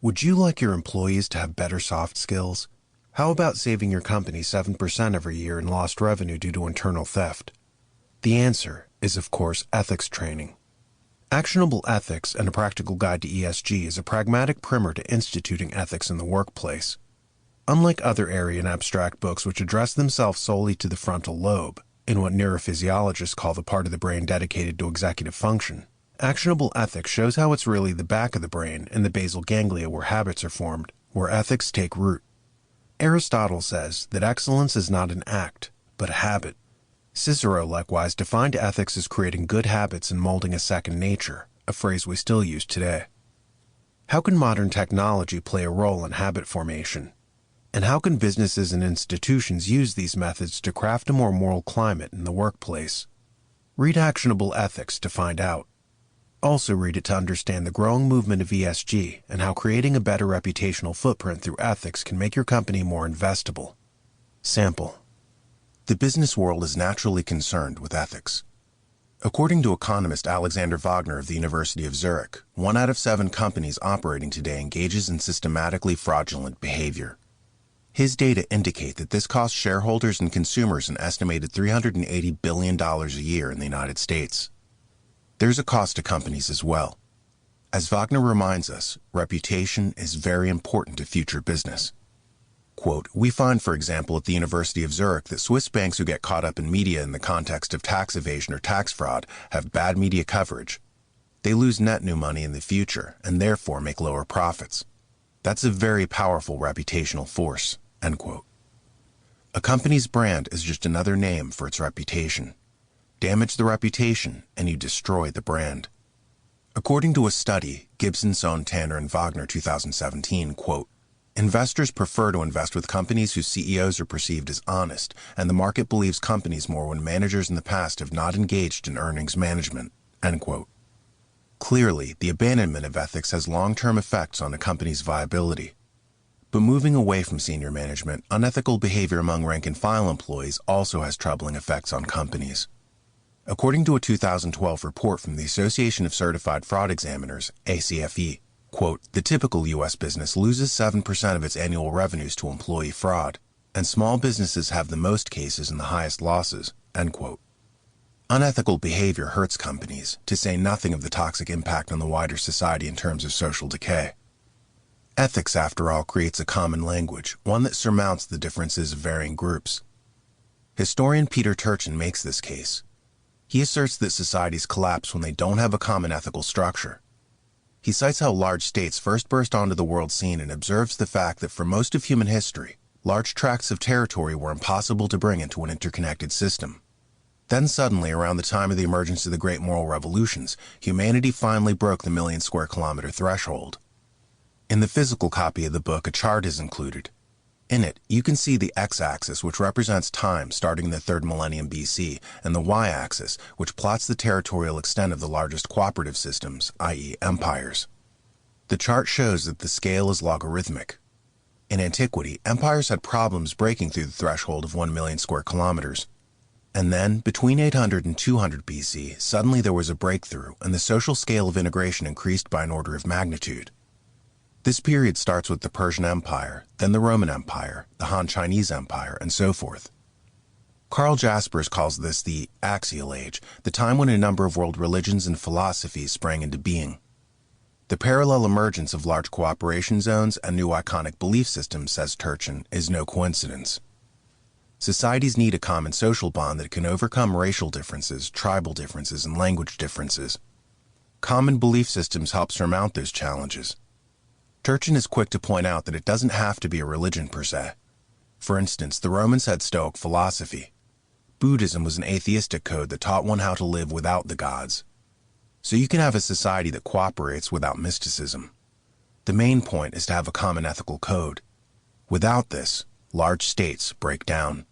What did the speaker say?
Would you like your employees to have better soft skills? How about saving your company 7% every year in lost revenue due to internal theft? The answer is, of course, ethics training. Actionable Ethics and a Practical Guide to ESG is a pragmatic primer to instituting ethics in the workplace. Unlike other area and abstract books which address themselves solely to the frontal lobe, in what neurophysiologists call the part of the brain dedicated to executive function, Actionable Ethics shows how it's really the back of the brain and the basal ganglia where habits are formed, where ethics take root. Aristotle says that excellence is not an act, but a habit. Cicero likewise defined ethics as creating good habits and molding a second nature, a phrase we still use today. How can modern technology play a role in habit formation? And how can businesses and institutions use these methods to craft a more moral climate in the workplace? Read Actionable Ethics to find out. Also read it to understand the growing movement of ESG and how creating a better reputational footprint through ethics can make your company more investable. Sample. The business world is naturally concerned with ethics. According to economist Alexander Wagner of the University of Zurich, 1 out of 7 companies operating today engages in systematically fraudulent behavior. His data indicate that this costs shareholders and consumers an estimated $380 billion a year in the United States. There's a cost to companies as well. As Wagner reminds us, reputation is very important to future business. Quote, we find, for example, at the University of Zurich that Swiss banks who get caught up in media in the context of tax evasion or tax fraud have bad media coverage. They lose net new money in the future and therefore make lower profits. That's a very powerful reputational force. End quote. A company's brand is just another name for its reputation. Damage the reputation and you destroy the brand. According to a study, Gibson, Sohn, Tanner, and Wagner 2017, quote, investors prefer to invest with companies whose CEOs are perceived as honest, and the market believes companies more when managers in the past have not engaged in earnings management. End quote. Clearly, the abandonment of ethics has long-term effects on a company's viability. But moving away from senior management, unethical behavior among rank-and-file employees also has troubling effects on companies. According to a 2012 report from the Association of Certified Fraud Examiners, ACFE, quote, the typical U.S. business loses 7% of its annual revenues to employee fraud, and small businesses have the most cases and the highest losses, end quote. Unethical behavior hurts companies, to say nothing of the toxic impact on the wider society in terms of social decay. Ethics, after all, creates a common language, one that surmounts the differences of varying groups. Historian Peter Turchin makes this case. He asserts that societies collapse when they don't have a common ethical structure. He cites how large states first burst onto the world scene and observes the fact that for most of human history, large tracts of territory were impossible to bring into an interconnected system. Then suddenly, around the time of the emergence of the Great Moral Revolutions, humanity finally broke the million square kilometer threshold. In the physical copy of the book, a chart is included. In it, you can see the x-axis, which represents time starting in the 3rd millennium BC, and the y-axis, which plots the territorial extent of the largest cooperative systems, i.e. empires. The chart shows that the scale is logarithmic. In antiquity, empires had problems breaking through the threshold of 1 million square kilometers. And then, between 800 and 200 BC, suddenly there was a breakthrough, and the social scale of integration increased by an order of magnitude. This period starts with the Persian Empire, then the Roman Empire, the Han Chinese Empire, and so forth. Karl Jaspers calls this the Axial Age, the time when a number of world religions and philosophies sprang into being. The parallel emergence of large cooperation zones and new iconic belief systems, says Turchin, is no coincidence. Societies need a common social bond that can overcome racial differences, tribal differences, and language differences. Common belief systems help surmount those challenges. Turchin is quick to point out that it doesn't have to be a religion per se. For instance, the Romans had Stoic philosophy. Buddhism was an atheistic code that taught one how to live without the gods. So you can have a society that cooperates without mysticism. The main point is to have a common ethical code. Without this, large states break down.